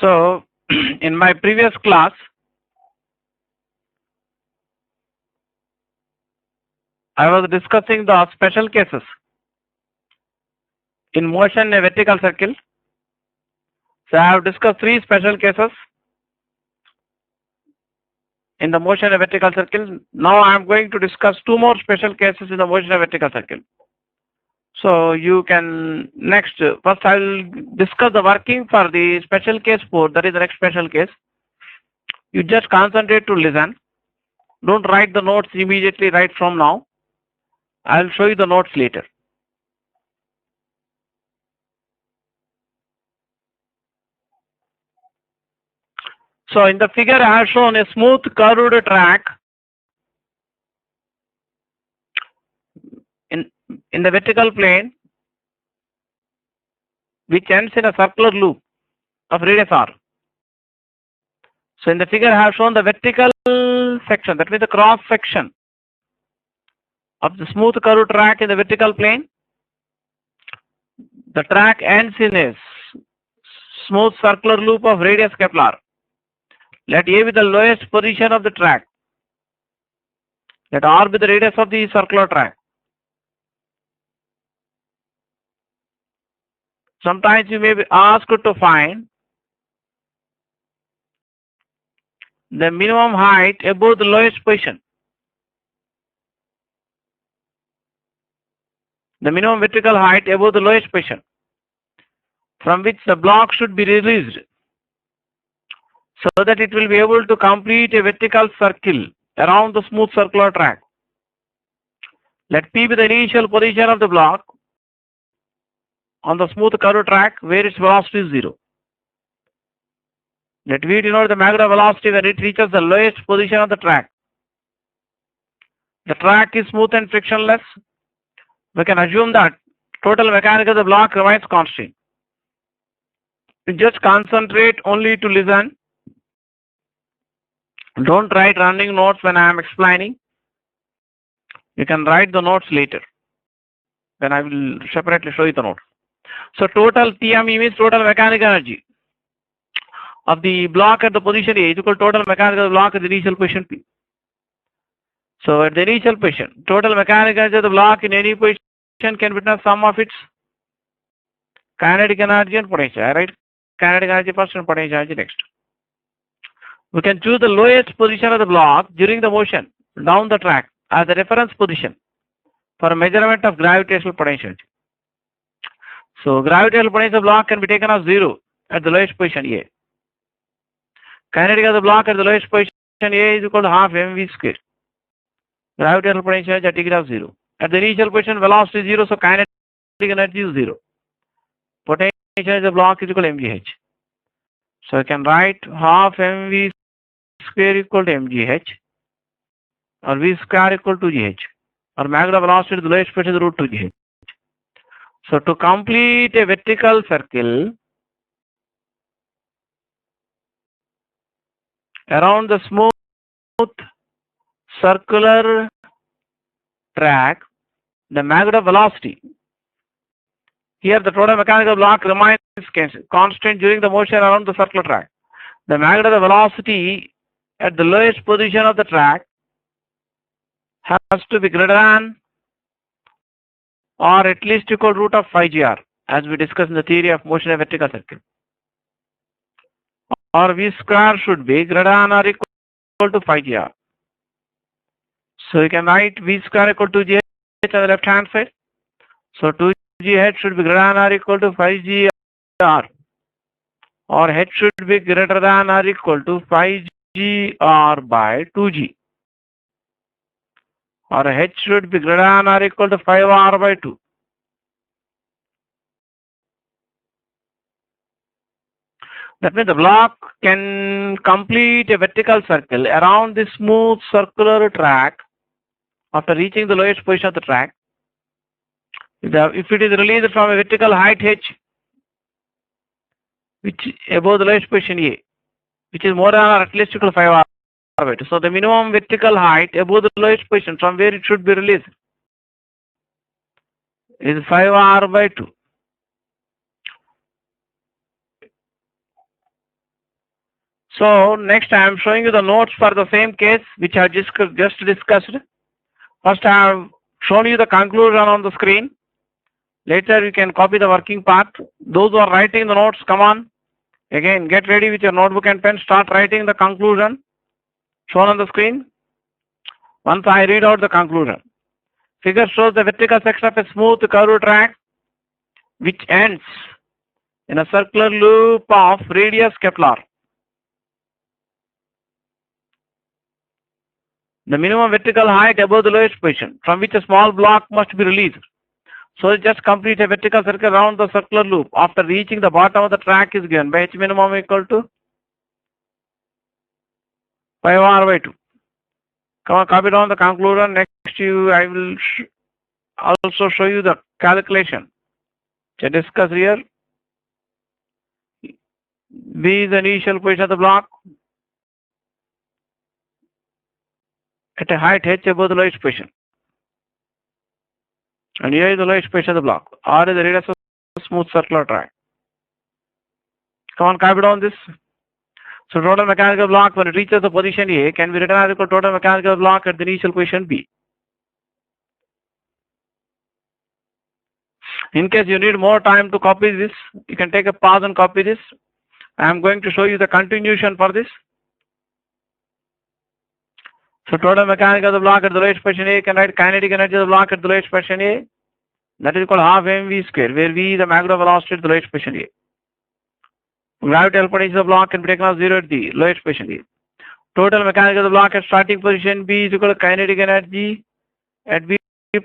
So, in my previous class, I was discussing the special cases in motion in a vertical circle. So, I have discussed 3 special cases in the motion in a vertical circle. Now, I am going to discuss 2 more special cases in the motion in a vertical circle. So, you can next, first I will discuss the working for the special case 4, that is the next special case. You just concentrate to listen. Don't write the notes immediately right from now. I will show you the notes later. So in the figure I have shown a smooth curved track in the vertical plane which ends in a circular loop of radius r. So in the figure I have shown the vertical section, that means the cross section of the smooth curved track in the vertical plane. The track ends in a smooth circular loop of radius Kepler. Let A be the lowest position of the track. Let R be the radius of the circular track. Sometimes you may be asked to find the minimum height above the lowest position. The minimum vertical height above the lowest position from which the block should be released so that it will be able to complete a vertical circle around the smooth circular track. Let P be the initial position of the block on the smooth curved track where its velocity is 0. Let V denote the magnetic velocity when it reaches the lowest position of the track. The track is smooth and frictionless. We can assume that total mechanics of the block remains constant. You just concentrate only to listen. Don't write running notes when I am explaining. You can write the notes later. Then I will separately show you the notes. So total TME means total mechanical energy of the block at the position A is equal to total mechanical block at the initial position P. So at the initial position, total mechanical energy of the block in any position can be the sum of its kinetic energy and potential. I write kinetic energy first and potential energy next. We can choose the lowest position of the block during the motion down the track as a reference position for measurement of gravitational potential. So gravitational potential block can be taken as 0 at the lowest position A. Kinetic of the block at the lowest position A is equal to half mv square. Gravitational potential energy take it as 0. At the initial position velocity is 0, so kinetic energy is 0. Potential of the block is equal to mgh. So I can write half mv square equal to mgh or v square equal to gh or magnetic velocity to the lowest position is root 2gh. So to complete a vertical circle around the smooth circular track, the magnetic velocity, here the total mechanical block remains constant during the motion around the circular track. The magnetic velocity at the lowest position of the track has to be greater than or at least equal to root of phi gr, as we discussed in the theory of motion in a vertical circle. Or v square should be greater than or equal to phi gr. So you can write v square equal to gh on the left hand side. So 2gh should be greater than or equal to phi gr, or h should be greater than or equal to phi gr by 2g, or h should be greater than or equal to phi r by 2. That means the block can complete a vertical circle around the smooth circular track after reaching the lowest position of the track. If it is released from a vertical height h, which above the lowest position A, which is more than or at least equal to phi r by 2. So the minimum vertical height above the lowest position from where it should be released is phi r by 2. So next I am showing you the notes for the same case which I just discussed. First I have shown you the conclusion on the screen. Later you can copy the working part. Those who are writing the notes, come on. Again, get ready with your notebook and pen. Start writing the conclusion shown on the screen. Once I read out the conclusion. Figure shows the vertical section of a smooth curved track which ends in a circular loop of radius Kepler. The minimum vertical height above the lowest position from which a small block must be released. So just complete a vertical circle around the circular loop. After reaching the bottom of the track is given by h minimum equal to 5r by 2. Come on, copy down the conclusion. Next I will also show you the calculation to discuss here. B is the initial position of the block at a height h above the lowest position. And here is the lowest position of the block. R is the radius of the smooth circular track. Come on, copy down this. So total mechanical block when it reaches the position A can be written as equal to total mechanical block at the initial position B. In case you need more time to copy this, you can take a pause and copy this. I am going to show you the continuation for this. So total mechanical of the block at the lowest position A can write kinetic energy of the block at the lowest position A. That is equal to half mv square, where v is the magnetic velocity at the lowest position A. Gravitational potential of the block can be taken as 0 at the lowest position A. Total mechanical of the block at starting position B is equal to kinetic energy at B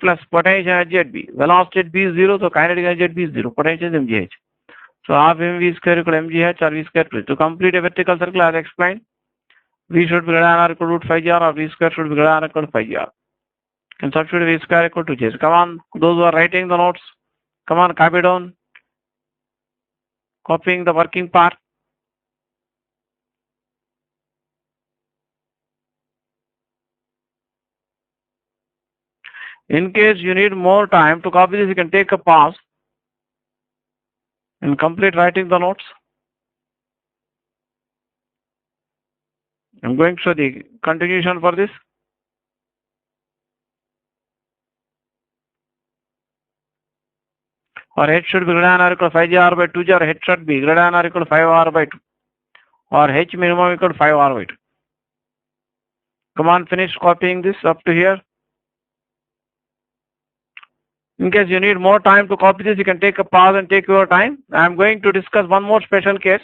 plus potential energy at B. Velocity at B is 0, so kinetic energy at B is 0. Potential is mgh. So half mv square equal to mgh or v square plus. To complete a vertical circle as explained, v should be greater than or equal to root 5gr or v square should be greater than or equal to 5gr. Can substitute v square equal to j. Come on, those who are writing the notes, come on, copy down. Copying the working part. In case you need more time to copy this, you can take a pause and complete writing the notes. I'm going to show the continuation for this. Or h should be greater than or equal to 5gr by 2g, or h should be greater than or equal to 5r by 2, or h minimum equal to 5r by 2. Come on, finish copying this up to here. In case you need more time to copy this, you can take a pause and take your time. I am going to discuss one more special case.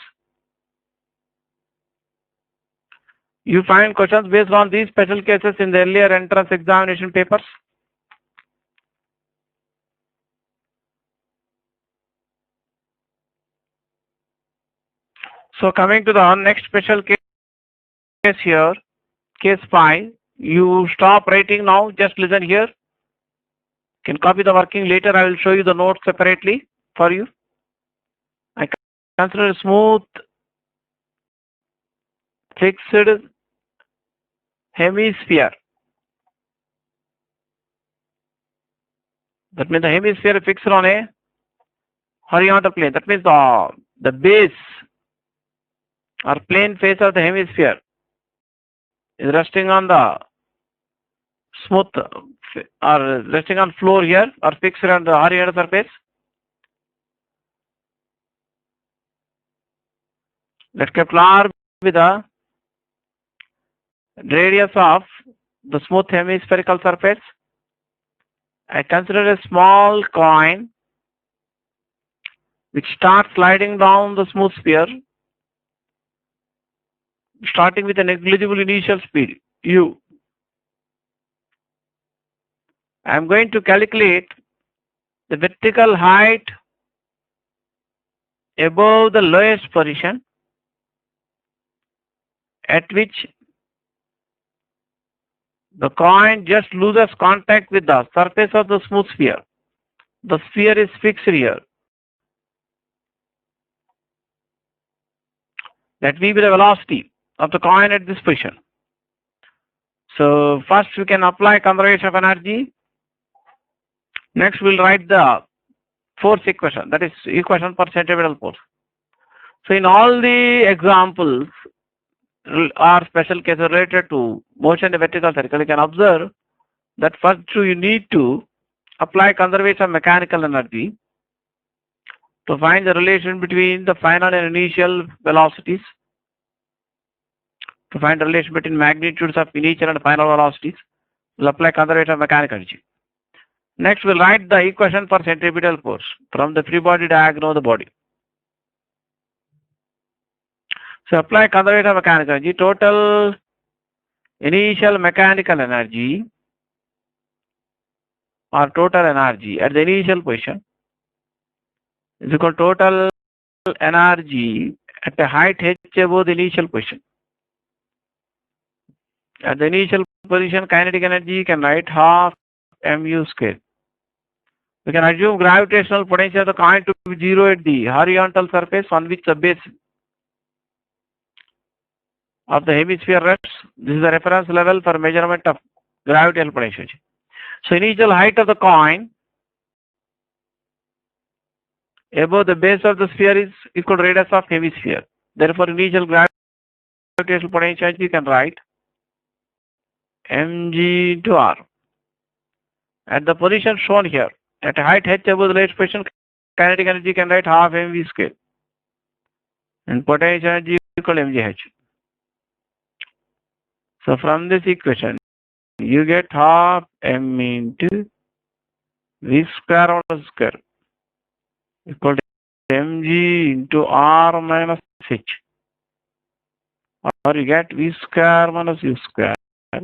You find questions based on these special cases in the earlier entrance examination papers. So coming to the next special case here, case 5. You stop writing now, just listen here. You can copy the working later. I will show you the notes separately for you. I consider a smooth fixed hemisphere. That means the hemisphere is fixed on a horizontal plane. That means the base or plane face of the hemisphere is resting on the smooth or resting on floor here or fixed on the horizontal surface. Let Kepler with the radius of the smooth hemispherical surface. I consider a small coin which starts sliding down the smooth sphere, starting with a negligible initial speed u. I am going to calculate the vertical height above the lowest position at which the coin just loses contact with the surface of the smooth sphere. The sphere is fixed here. Let V be the velocity of the coin at this position. So first we can apply conservation of energy. Next we'll write the force equation, that is equation for centripetal force. So in all the examples, are special cases related to motion in the vertical circle, you can observe that first you need to apply conservation of mechanical energy to find the relation between the final and initial velocities, to find the relation between magnitudes of initial and final velocities. We'll apply conservation of mechanical energy. Next, we'll write the equation for centripetal force from the free body diagram of the body. So apply conservation of mechanical energy. Total initial mechanical energy or total energy at the initial position is equal to total energy at a height h above the initial position. At the initial position, kinetic energy you can write half mu square. We can assume gravitational potential of the coin to be 0 at the horizontal surface on which the base of the hemisphere rests. This is the reference level for measurement of gravitational potential. So initial height of the coin above the base of the sphere is equal to radius of hemisphere. Therefore, initial gravitational potential you can write mg into r. At the position shown here, at a height h above the latest position, kinetic energy you can write half mv square. And potential energy equal to mgh. So from this equation, you get half m into v square all square equal to mg into r minus h. Or you get v square minus u square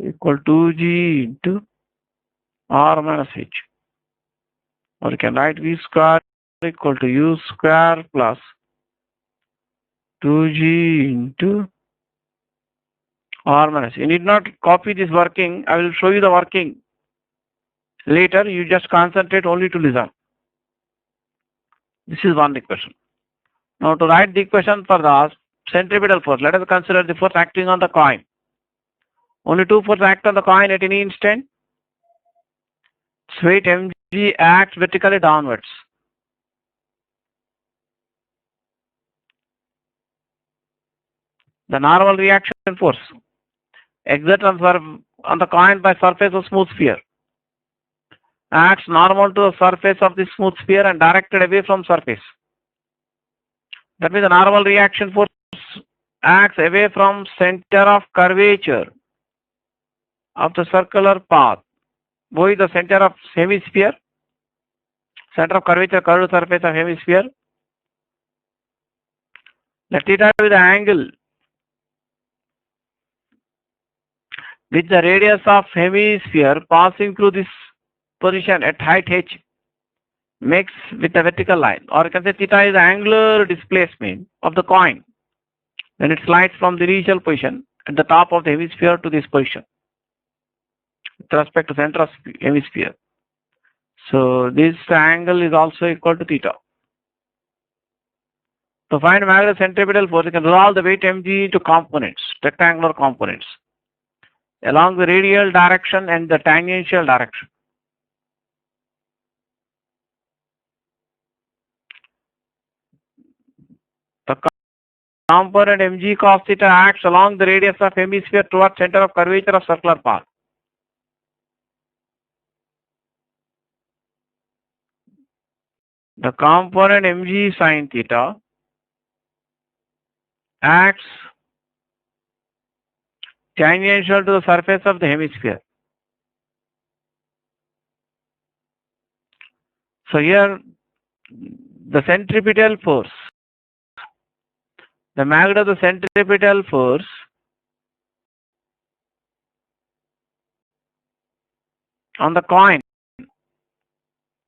equal to 2g into r minus h. Or you can write v square equal to u square plus 2g into r minus. You need not copy this working. I will show you the working later. You just concentrate only to listen. This is one equation. Now to write the equation for the centripetal force, let us consider the force acting on the coin. Only two forces act on the coin at any instant. Weight mg acts vertically downwards. The normal reaction force exerted on the coin by surface of smooth sphere acts normal to the surface of the smooth sphere and directed away from surface. That means the normal reaction force acts away from center of curvature of the circular path. Boy, the center of hemisphere, center of curvature, curved surface of hemisphere. The theta with the angle with the radius of hemisphere passing through this position at height h makes with the vertical line, or you can say theta is the angular displacement of the coin when it slides from the initial position at the top of the hemisphere to this position with respect to center of hemisphere. So this angle is also equal to theta. To find magnetic centripetal force, you can resolve the weight mg into components, rectangular components, along the radial direction and the tangential direction. The component mg cos theta acts along the radius of hemisphere towards center of curvature of circular path. The component mg sin theta acts tangential to the surface of the hemisphere. So here the centripetal force, the magnitude of the centripetal force on the coin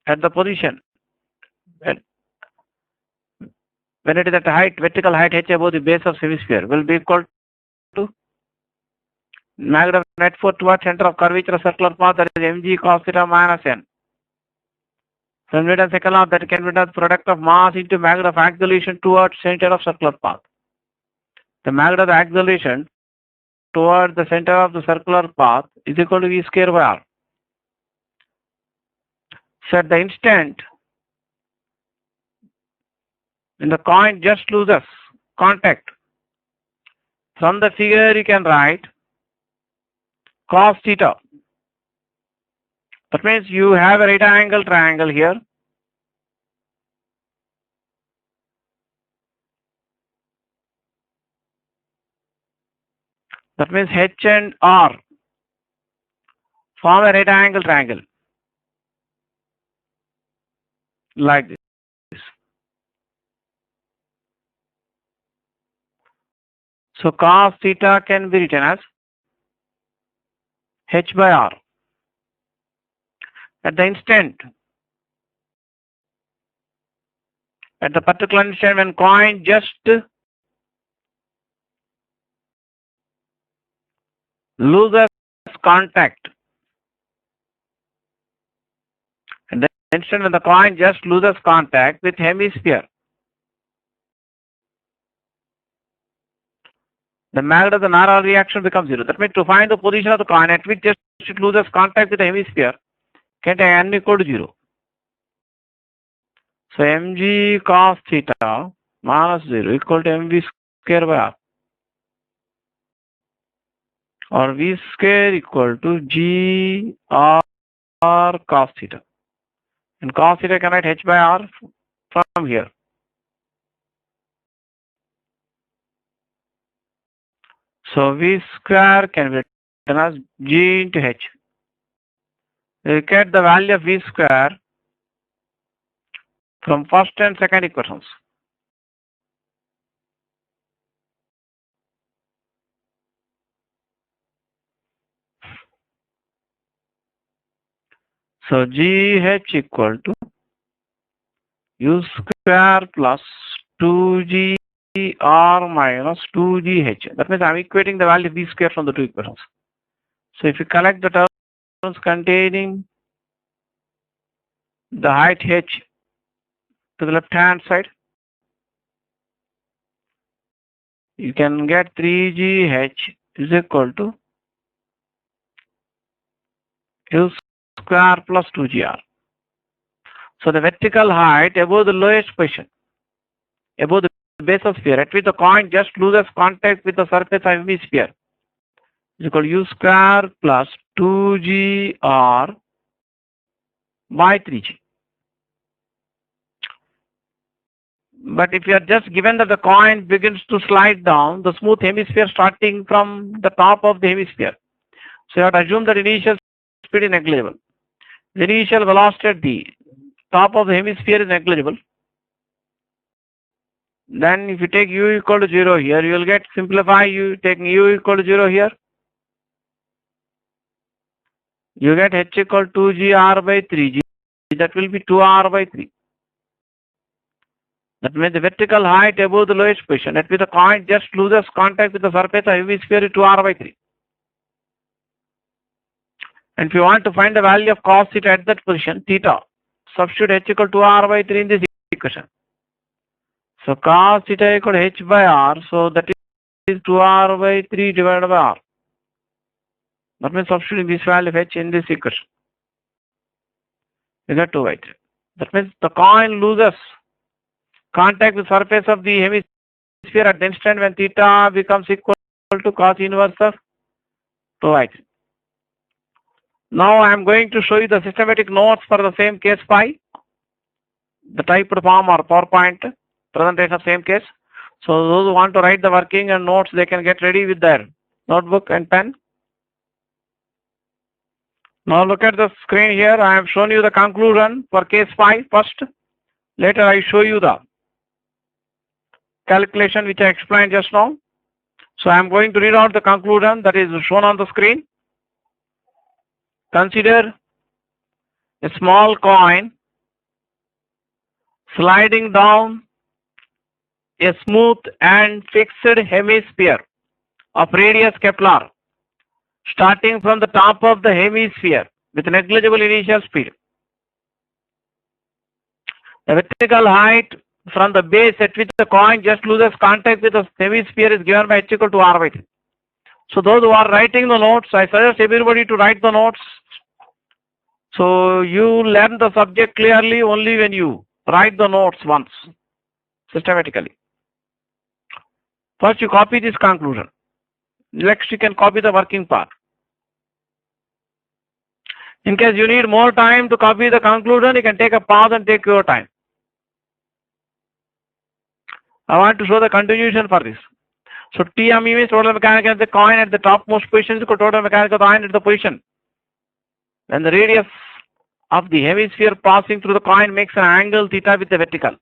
at the position when it is at height, vertical height h above the base of hemisphere will be equal to magnitude of net force towards center of curvature of circular path, that is mg cos theta minus n. So Newton's second law, that can be done product of mass into magnitude of acceleration towards center of circular path. The magnitude of the acceleration towards the center of the circular path is equal to v square by r. So at the instant when the coin just loses contact From the figure you can write cos theta. That means you have a right angle triangle here. That means H and R form a right angle triangle like this. So cos theta can be written as H by R. At the particular instant when coin just loses contact, at the instant when the coin just loses contact with hemisphere, the magnitude of the Nara reaction becomes 0. That means to find the position of the coin at which just it loses contact with the hemisphere, can take n equal to 0. So mg cos theta minus 0 equal to mv square by r, or v square equal to g r cos theta. And cos theta can write h by r from here. So v square can be written as g into h. You get the value of v square from first and second equations. So gh equal to u square plus 2g r minus 2gh. That means I am equating the value of v square from the two equations. So if you collect the terms containing the height h to the left hand side, you can get 3gh is equal to u square plus 2gr. So the vertical height above the lowest position, above the base of sphere, at which the coin just loses contact with the surface of the sphere, is equal to u square plus 2gr by 3g. But if you are just given that the coin begins to slide down, the smooth hemisphere starting from the top of the hemisphere, so you have to assume that initial speed is negligible. The initial velocity at the top of the hemisphere is negligible. Then if you take u equal to 0 here, you will get, simplify, you taking u equal to 0 here, you get h equal to 2gr by 3g, that will be 2r by 3. That means the vertical height above the lowest position, at which the coin just loses contact with the surface of hemisphere, is 2r by 3. And if you want to find the value of cos theta at that position, theta, substitute h equal to r by 3 in this equation. So cos theta equal to h by r, so that is 2r by 3 divided by r. That means substituting this value of h in this equation, you get 2 by 3. That means the coin loses contact with surface of the hemisphere at the instant when theta becomes equal to cos inverse of 2 by 3. Now I am going to show you the systematic notes for the same case pi, the typed form or PowerPoint presentation of same case. So those who want to write the working and notes, they can get ready with their notebook and pen. Now look at the screen here. I have shown you the conclusion for case pi first. Later I show you the calculation which I explained just now. So I am going to read out the conclusion that is shown on the screen. Consider a small coin sliding down a smooth and fixed hemisphere of radius Kepler, starting from the top of the hemisphere with negligible initial speed. The vertical height from the base at which the coin just loses contact with the hemisphere is given by h equal to r by 3. So those who are writing the notes, I suggest everybody to write the notes. So you learn the subject clearly only when you write the notes once, systematically. First you copy this conclusion. Next, you can copy the working part. In case you need more time to copy the conclusion, you can take a pause and take your time. I want to show the continuation for this. So TME means total mechanical of the coin at the topmost position is equal to total mechanical of the coin at the position. When the radius of the hemisphere passing through the coin makes an angle theta with the vertical.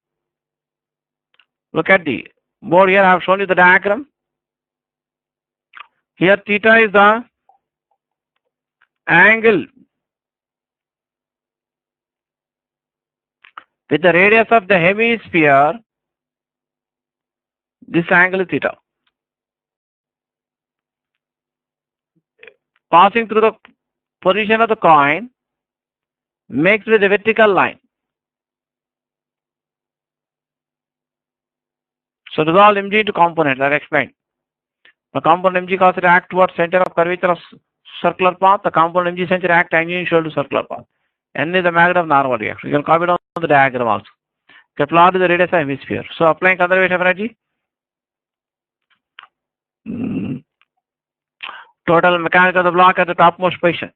Look at the board here. I have shown you the diagram. Here theta is the angle with the radius of the hemisphere. This angle is theta. Passing through the position of the coin makes with a vertical line. So resolve mg into components. I'll explain. The component mg cos theta act towards center of curvature of circular path. The component mg center act tangential to circular path. N is the magnitude of normal reaction. You can copy down the diagram also. You can plot the radius of hemisphere. So applying conservation of energy. Total mechanical of the block at the topmost position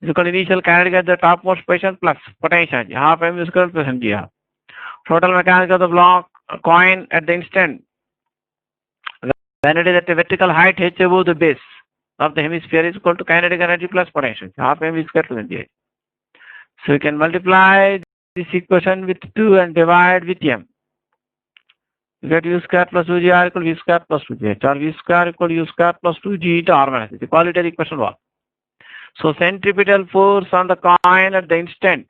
is equal to initial kinetic at the topmost position plus potential energy. Half m is equal plus mg half. Total mechanical of the block coin at the instant when it is at a vertical height h above the base of the hemisphere is equal to kinetic energy plus potential. Half m is equal to mg. So you can multiply this equation with 2 and divide with m. You get u square plus 2gr equal to v square plus 2gh, or v square equal to u square plus 2g into r minus h. The qualitative equation 1. So centripetal force on the coin at the instant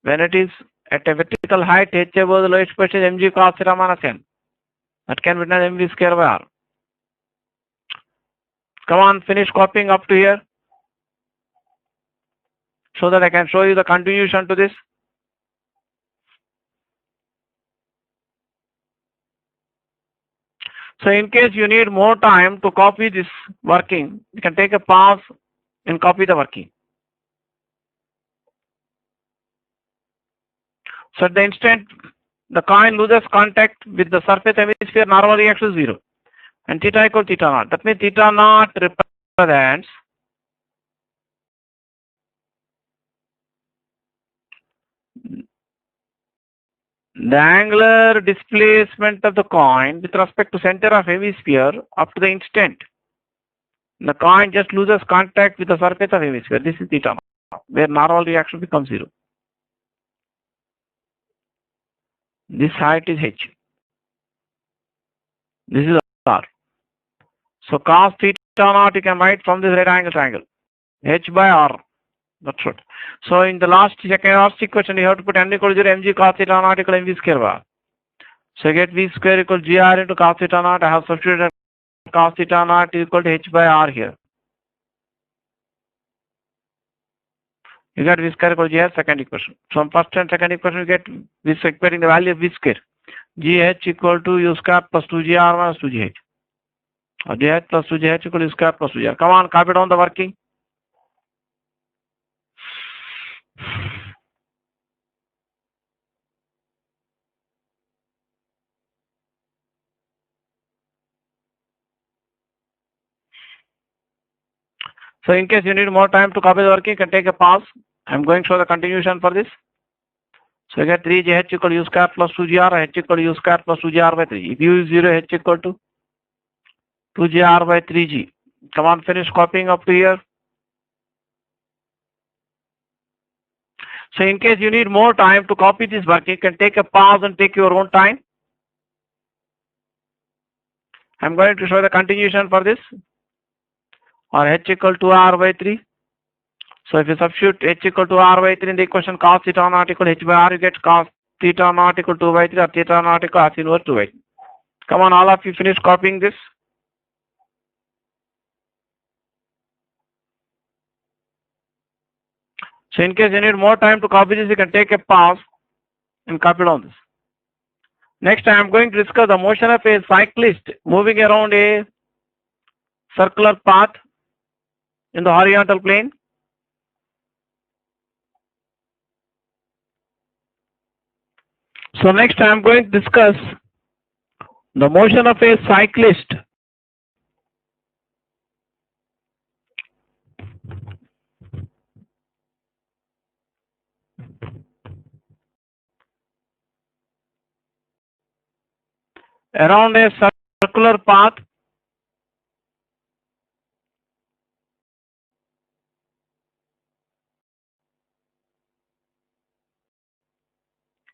when it is at a vertical height h above the lowest position mg cos theta minus n. That can be written as mv square by r. Come on, finish copying up to here so that I can show you the continuation to this. So in case you need more time to copy this working, you can take a pause and copy the working. So at the instant the coin loses contact with the surface hemisphere, normal reaction is 0. And theta equal theta naught. That means theta naught represents the angular displacement of the coin with respect to center of hemisphere up to the instant the coin just loses contact with the surface of hemisphere. This is theta naught, where normal reaction becomes 0. This height is h. This is r. So cos theta naught you can write from this right angle triangle. H by r. That's what. So in the last equation you have to put n equal to 0, mg cos theta naught equal mv square by r. So you get v square equal gr into cos theta naught. I have substituted cos theta naught equal to h by r here. You get v square equal to gh, second equation. From first and second equation you get this equating the value of v square. gh equal to u square plus 2gr minus 2gh. Or gh plus 2gh equal to u square plus 2gr. Come on, copy down the working. So in case you need more time to copy the working, you can take a pause. I'm going to show the continuation for this. So you get 3gh equal to u square plus 2gr, h equal to u square plus 2gr by 3. If u is 0, h equal to 2gr by 3g. Come on, finish copying up to here. So in case you need more time to copy this working, you can take a pause and take your own time. I'm going to show the continuation for this. Or h equal to r by 3. So if you substitute h equal to r by 3 in the equation cos theta naught equal to h by r, you get cos theta naught equal to 2 by 3 or theta naught equal to r inverse 2 by 3. Come on, all of you finish copying this. So in case you need more time to copy this, you can take a pause and copy down this. Next, I am going to discuss the motion of a cyclist moving around a circular path in the horizontal plane. So next I am going to discuss The motion of a cyclist around a circular path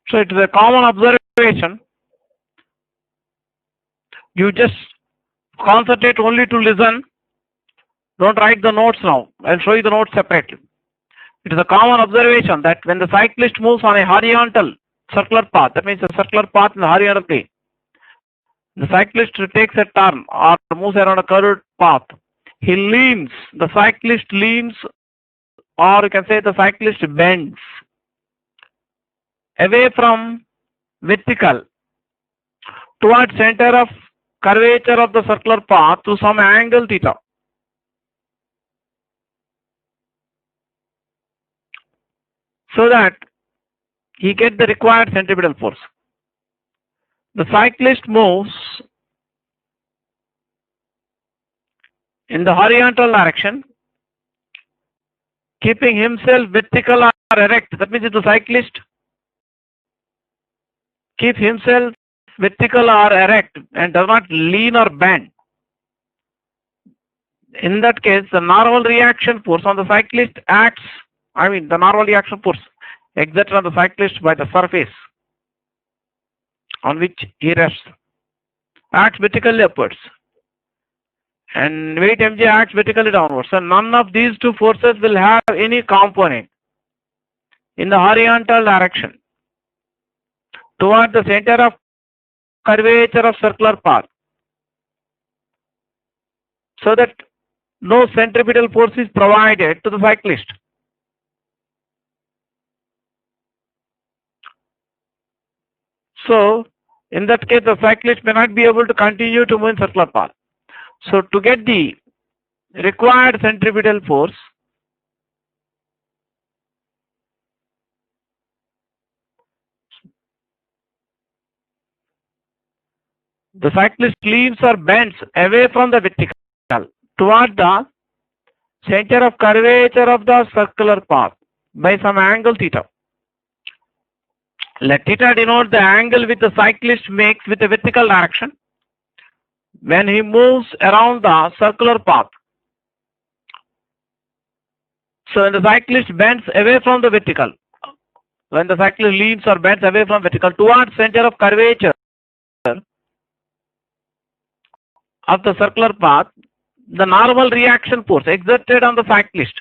so it is a common observation. You just concentrate only to listen. Don't write the notes now. I'll show you the notes separately. It is a common observation that when the cyclist moves on a horizontal circular path, that means a circular path in the horizontal plane, the cyclist takes a turn or moves around a curved path. He leans, the cyclist leans, or you can say the cyclist bends away from vertical towards center of curvature of the circular path to some angle theta. So that he gets the required centripetal force. The cyclist moves in the horizontal direction, keeping himself vertical or erect. That means if the cyclist keeps himself vertical or erect and does not lean or bend, in that case, the normal reaction force on the cyclist acts, the normal reaction force exerted on the cyclist by the surface on which he rests acts vertically upwards, and weight mg acts vertically downwards. So none of these two forces will have any component in the horizontal direction toward the center of curvature of circular path, so that no centripetal force is provided to the cyclist. So in that case, the cyclist may not be able to continue to move in circular path. So to get the required centripetal force, the cyclist leans or bends away from the vertical toward the center of curvature of the circular path by some angle theta. Let theta denote the angle which the cyclist makes with a vertical direction when he moves around the circular path. So when the cyclist bends away from the vertical, when the cyclist leans or bends away from vertical towards center of curvature of the circular path, the normal reaction force exerted on the cyclist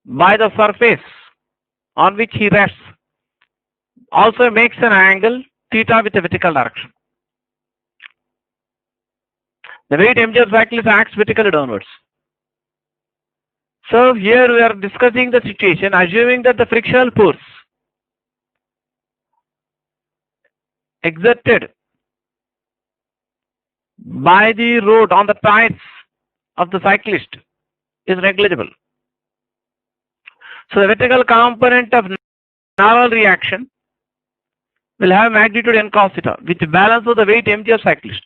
by the surface on which he rests also makes an angle theta with a vertical direction. The weight mg of the cyclist acts vertically downwards. So here we are discussing the situation assuming that the frictional force exerted by the road on the tires of the cyclist is negligible. So the vertical component of normal reaction will have magnitude n cos theta, which balances the weight mg of cyclist.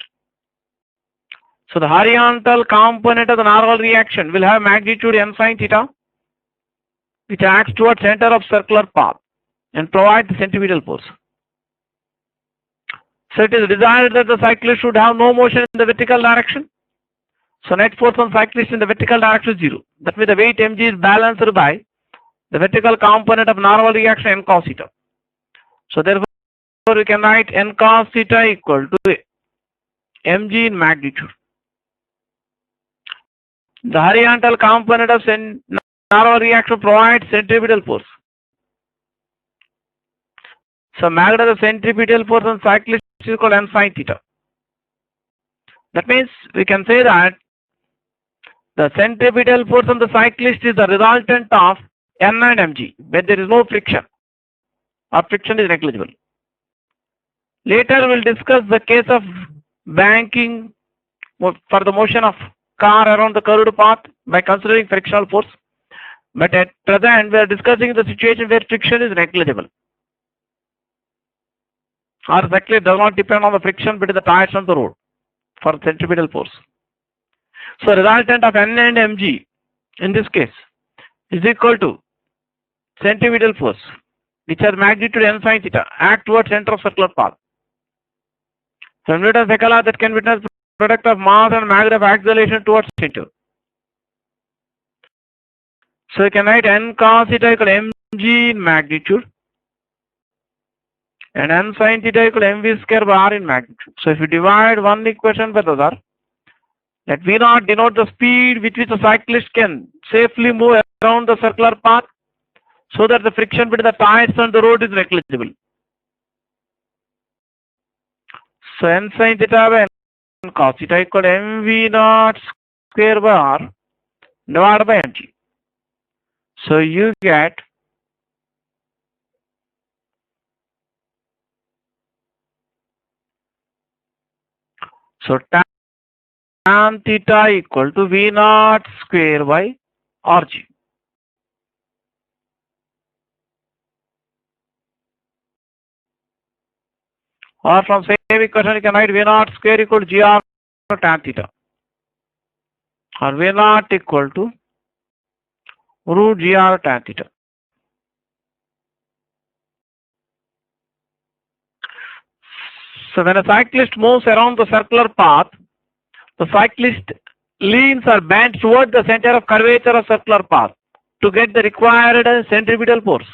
So the horizontal component of the normal reaction will have magnitude n sin theta, which acts towards center of circular path and provides the centripetal force. So it is desired that the cyclist should have no motion in the vertical direction. So net force on cyclist in the vertical direction is 0. That means the weight mg is balanced by the vertical component of normal reaction n cos theta. So therefore we can write n cos theta equal to mg in magnitude. The horizontal component of normal reaction provides centripetal force. So magnitude of the centripetal force on cyclist is equal to n sin theta. That means we can say that the centripetal force on the cyclist is the resultant of n and mg, where there is no friction or friction is negligible. Later we will discuss the case of banking for the motion of car around the curved path by considering frictional force. But at present we are discussing the situation where friction is negligible. or cyclist does not depend on the friction between the tires and the road for centripetal force. So resultant of N and mg in this case is equal to centripetal force, which has magnitude n sin theta, act towards center of circular path. So Newton's second law that can witness product of mass and magnitude of acceleration towards center. So you can write n cos theta equal mg in magnitude and n sin theta equal mv square by r in magnitude. So if you divide one equation by the other, let v naught denote the speed with which a cyclist can safely move around the circular path so that the friction between the tires and the road is negligible. So n sin theta by n cos theta equal mv naught square by r divided by mg. So you get tan theta equal to v naught square by rg. Or from same equation you can write v naught square equal to gr tan theta, or v naught equal to root gr tan theta. So when a cyclist moves around the circular path, the cyclist leans or bends toward the center of curvature of circular path to get the required centripetal force.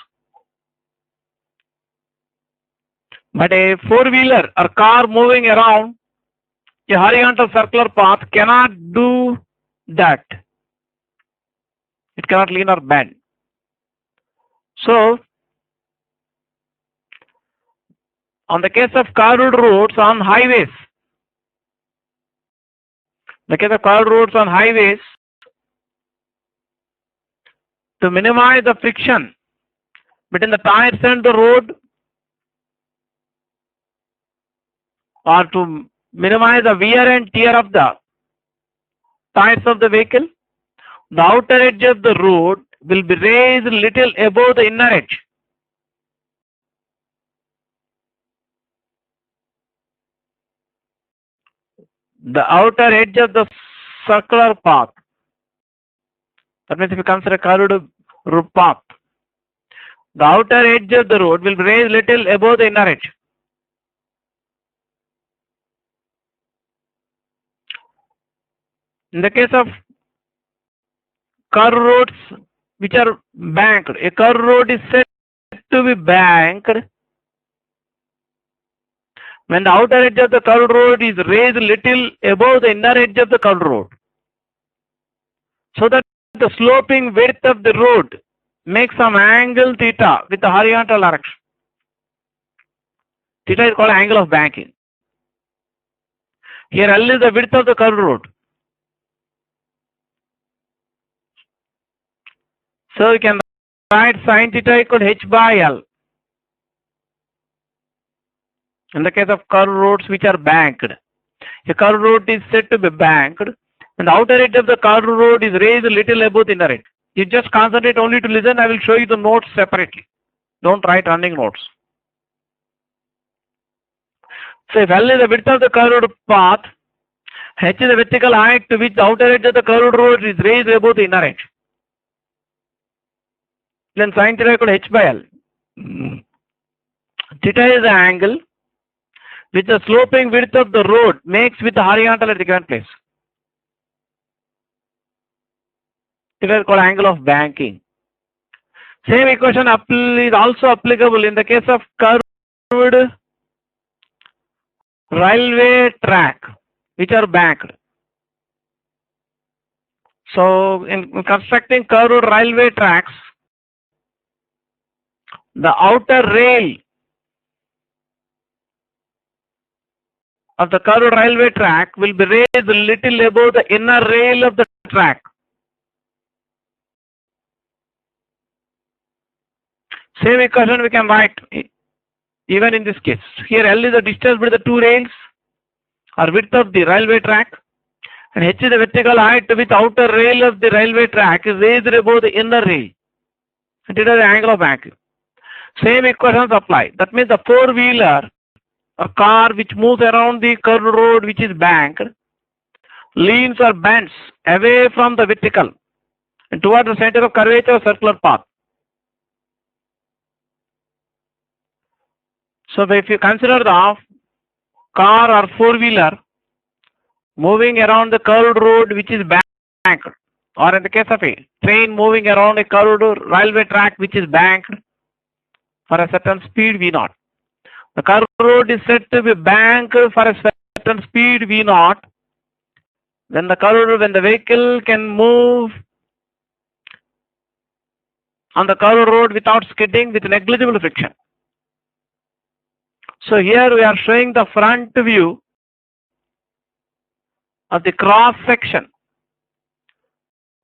But a four-wheeler or car moving around a horizontal circular path cannot do that. It cannot lean or bend. So, on the case of curved roads on highways, to minimize the friction between the tires and the road, or to minimize the wear and tear of the tires of the vehicle, the outer edge of the road will be raised a little above the inner edge. The outer edge of the circular path, that means if you consider a curved road path, the outer edge of the road will be raised little above the inner edge. In the case of curved roads which are banked, a curved road is said to be banked when the outer edge of the curved road is raised little above the inner edge of the curved road, so that the sloping width of the road makes some angle theta with the horizontal direction. Theta is called angle of banking. Here L is the width of the curved road. So you can write sin theta equal to h by L. In the case of curved roads which are banked, a curved road is said to be banked and the outer edge of the curved road is raised a little above the inner edge. You just concentrate only to listen. I will show you the notes separately. Don't write running notes. So if L is the width of the curved path, h is the vertical height to which the outer edge of the curved road is raised above the inner edge. Then sin theta equal to h by L. Theta is the angle which the sloping width of the road makes with the horizontal at the given place. Theta is called angle of banking. Same equation is also applicable in the case of curved railway track which are banked. So in constructing curved railway tracks, the outer rail of the curved railway track will be raised a little above the inner rail of the track. Same equation we can write even in this case. Here L is the distance between the two rails or width of the railway track, and h is the vertical height to which the outer rail of the railway track is raised above the inner rail. And it is the angle of banking. Same equations apply. That means the four-wheeler a car which moves around the curved road which is banked, leans or bends away from the vertical and towards the center of curvature of circular path. So if you consider the car or four-wheeler moving around the curved road which is banked, or in the case of a train moving around a curved railway track which is banked for a certain speed V0. The curved road is said to be banked for a certain speed V0. When the vehicle can move on the curved road without skidding with negligible friction. So here we are showing the front view of the cross section.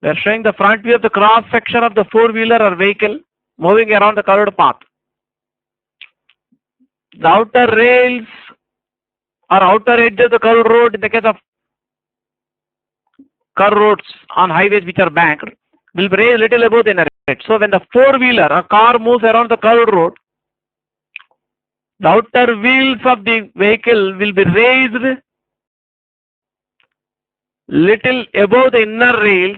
We are showing the front view of the cross section of the four-wheeler or vehicle moving around the curved path. The outer rails or outer edge of the curved road, in the case of curved roads on highways which are banked, will be raised little above the inner edge. So when the four-wheeler or car moves around the curved road, the outer wheels of the vehicle will be raised little above the inner rails.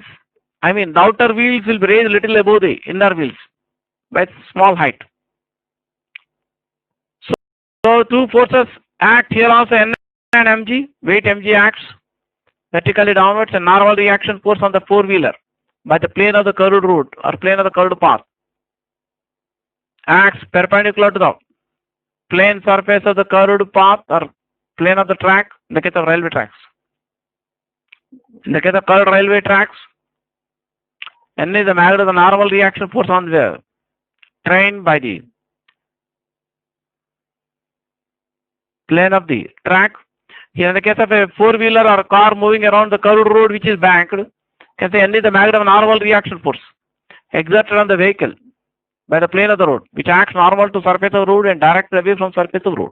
I mean, the outer wheels will be raised little above the inner wheels by small height. So two forces act here also, N and mg. Weight mg acts vertically downwards, and normal reaction force on the four-wheeler by the plane of the curved road or plane of the curved path acts perpendicular to the plane surface of the curved path or plane of the track in the case of railway tracks. In the case of curved railway tracks, N is the magnitude of the normal reaction force on the train by the plane of the track. Here in the case of a four-wheeler or a car moving around the curved road which is banked, can say N is the magnitude of normal reaction force exerted on the vehicle by the plane of the road, which acts normal to surface of the road and directed away from surface of the road.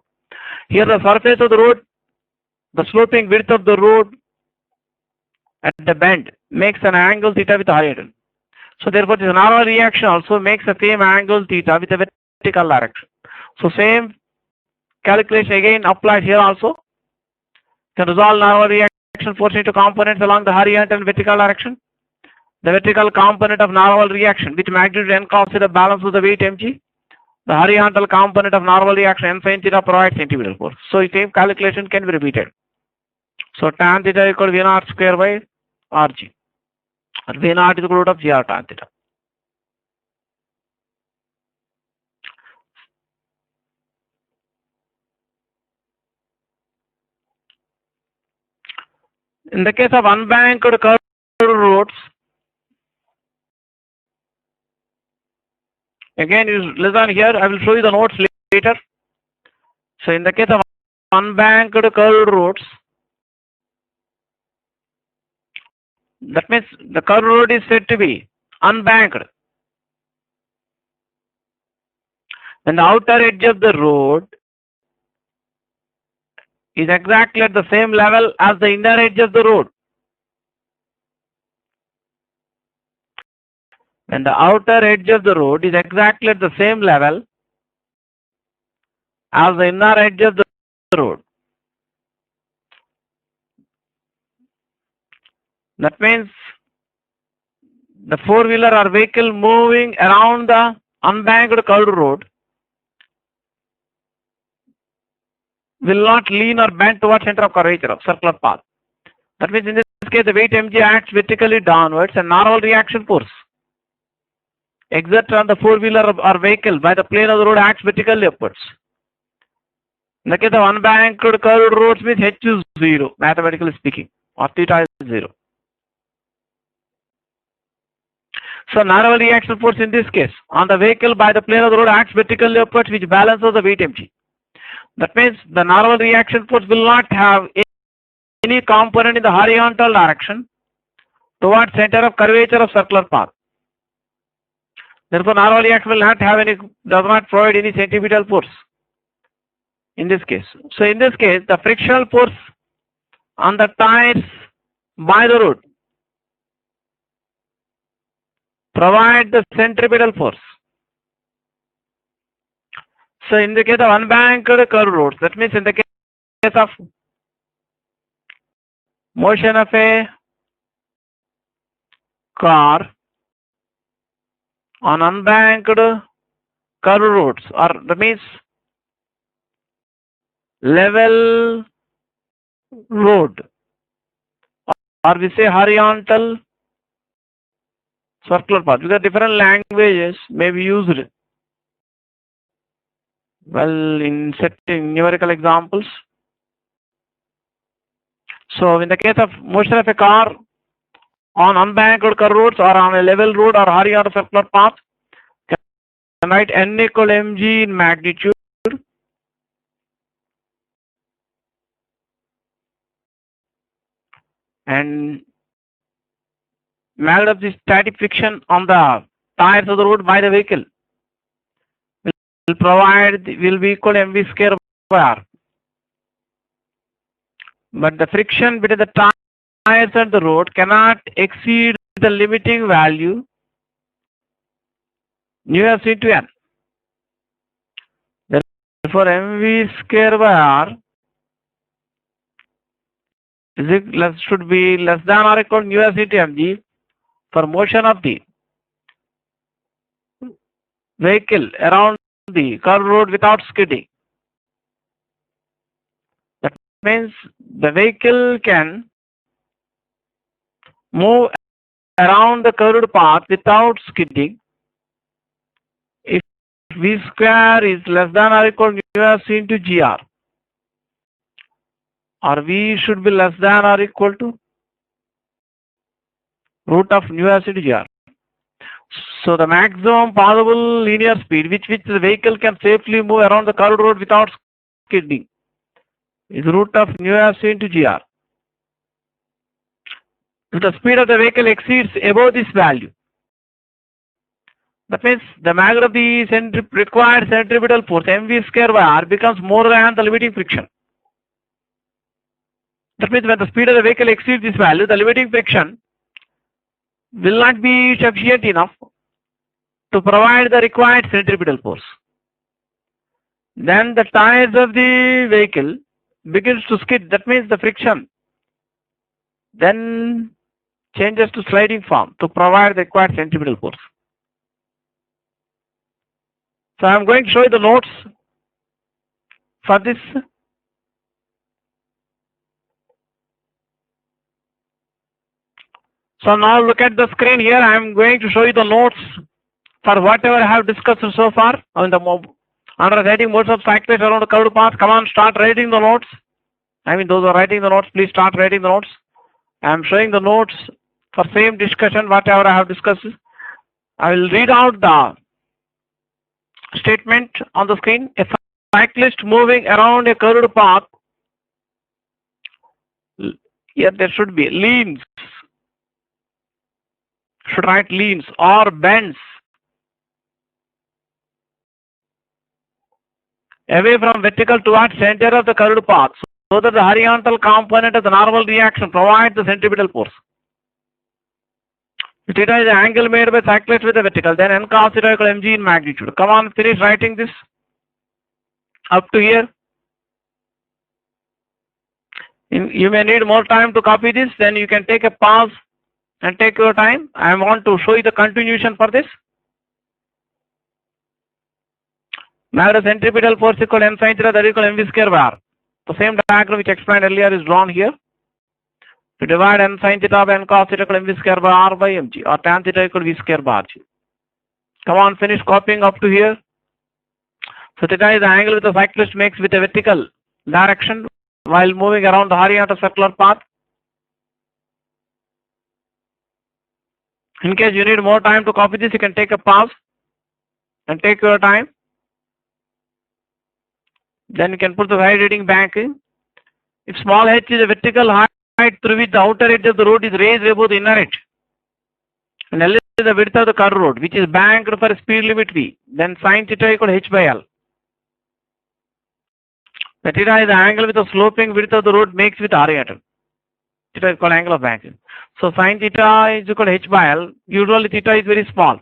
Here the surface of the road, the sloping width of the road at the bend makes an angle theta with the horizontal. So therefore this normal reaction also makes the same angle theta with a vertical direction. So same calculation again applied here also. Can resolve normal reaction force into components along the horizontal and vertical direction. The vertical component of normal reaction with magnitude n cos theta balance with the weight mg. The horizontal component of normal reaction n sin theta provides centripetal force. So same calculation can be repeated. So tan theta equal to V naught square by Rg. Or V naught is equal to G R tan theta. In the case of unbanked curved roads, again you listen here, I will show you the notes later. So in the case of unbanked curved roads, that means the curved road is said to be unbanked. And the outer edge of the road is exactly at the same level as the inner edge of the road. And the outer edge of the road is exactly at the same level as the inner edge of the road. That means the four-wheeler or vehicle moving around the unbanked curved road will not lean or bend towards center of curvature of circular path. That means in this case the weight mg acts vertically downwards and normal reaction force exerted on the four-wheeler or vehicle by the plane of the road acts vertically upwards. In the case of unbanked curved roads means h is 0, mathematically speaking, or theta is 0. So normal reaction force in this case on the vehicle by the plane of the road acts vertically upwards, which balances the weight mg. That means the normal reaction force will not have any component in the horizontal direction towards center of curvature of circular path. Therefore, normal reaction will not have any, does not provide any centripetal force in this case. So in this case, the frictional force on the tires by the road provide the centripetal force. So in the case of unbanked curved roads, that means in the case of motion of a car on unbanked curved roads, or that means level road, or we say horizontal circular path, because different languages may be used well in setting numerical examples. So in the case of motion of a car on unbanked curved roads or on a level road or horizontal circular path, can write n equal mg in magnitude and magnitude of the static friction on the tires of the road by the vehicle will be equal to mv square by r. But the friction between the tires and the road cannot exceed the limiting value nu s into n. Therefore, mv square by r should be less than or equal to nu s into mg for motion of the vehicle around the curved road without skidding. That means the vehicle can move around the curved path without skidding if v square is less than or equal to nu s into gr, or v should be less than or equal to root of nu s into gr. So the maximum possible linear speed which the vehicle can safely move around the curved road without skidding is root of nu s into gr. If the speed of the vehicle exceeds above this value, that means the magnitude of the required centripetal force mv square by r becomes more than the limiting friction. That means when the speed of the vehicle exceeds this value, the limiting friction will not be sufficient enough to provide the required centripetal force. Then the tires of the vehicle begins to skid. That means the friction then changes to sliding form to provide the required centripetal force. So I am going to show you the notes for this. So now look at the screen here. I am going to show you the notes for whatever I have discussed so far on the under writing modes of cyclists around the curved path. Come on, start writing the notes. I mean, those who are writing the notes, please start writing the notes. I am showing the notes for same discussion, whatever I have discussed. I will read out the statement on the screen. A cyclist moving around a curved path, here there should be leans, should write leans or bends away from vertical towards center of the curved path so that the horizontal component of the normal reaction provides the centripetal force. If theta is the angle made by cyclist with the vertical, then n cos theta equal mg in magnitude. Come on, finish writing this up to here. You may need more time to copy this, then you can take a pause and take your time. I want to show you the continuation for this. Magnitude centripetal force equal m sin theta, that equal mv square by r. The same diagram which explained earlier is drawn here. To divide n sin theta by n cos theta equal mv square by r by mg, or tan theta equal v square by rg. Come on, finish copying up to here. So theta is the angle which the cyclist makes with a vertical direction while moving around the horizontal circular path. In case you need more time to copy this, you can take a pause and take your time. Then you can put the wide reading bank in. If small h is a vertical height through which the outer edge of the road is raised above the inner edge, and L is the width of the curved road which is banked for a speed limit v, then sin theta equal h by L. The theta is the angle with the sloping width of the road makes with horizontal. Theta is called angle of banking. So sin theta is equal to h by L. Usually theta is very small.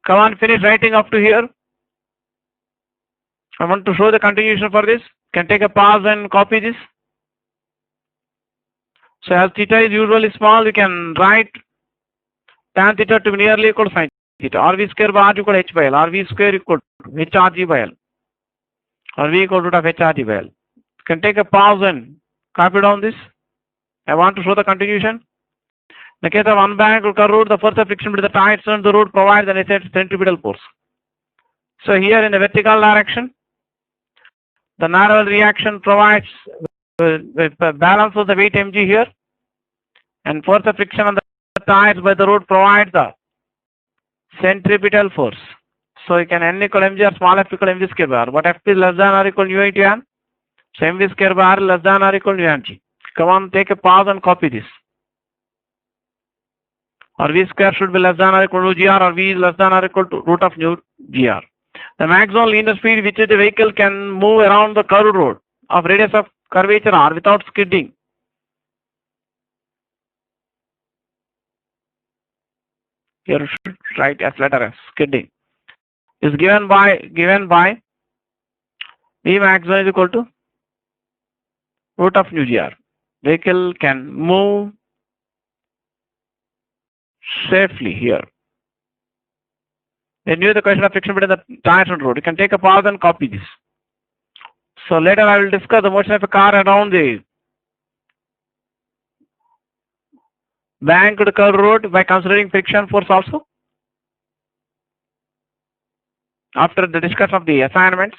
Come on, finish writing up to here. I want to show the continuation for this. Can take a pause and copy this. So as theta is usually small, you can write tan theta to be nearly equal to sin theta. RV square by R equal to H by L. RV square equal to HRG by L. Or V equal to root of HRG by L. You can take a pause and copy down this. I want to show the continuation. In the case of unbanked curve root, the force of friction between the tires and the root provides an centripetal force. So here in the vertical direction, the narrow reaction provides balance of the weight mg here, and force of friction on the tires by the root provides the centripetal force. So you can n equal mg or small f equal mv square bar. But f is less than or equal nu into n. So mv square bar less than or equal nu mg. Come on, take a pause and copy this. Or v square should be less than or equal to gr, or v is less than or equal to root of nu gr. The maximum linear speed which the vehicle can move around the curved road of radius of curvature r without skidding. Here you should write as letter S, skidding, is given by V maximum is equal to root of nu gr. Vehicle can move safely here. Then you have the question of friction between the tires and road. You can take a pause and copy this. So later I will discuss the motion of a car around the banked curved road by considering friction force also, after the discussion of the assignments.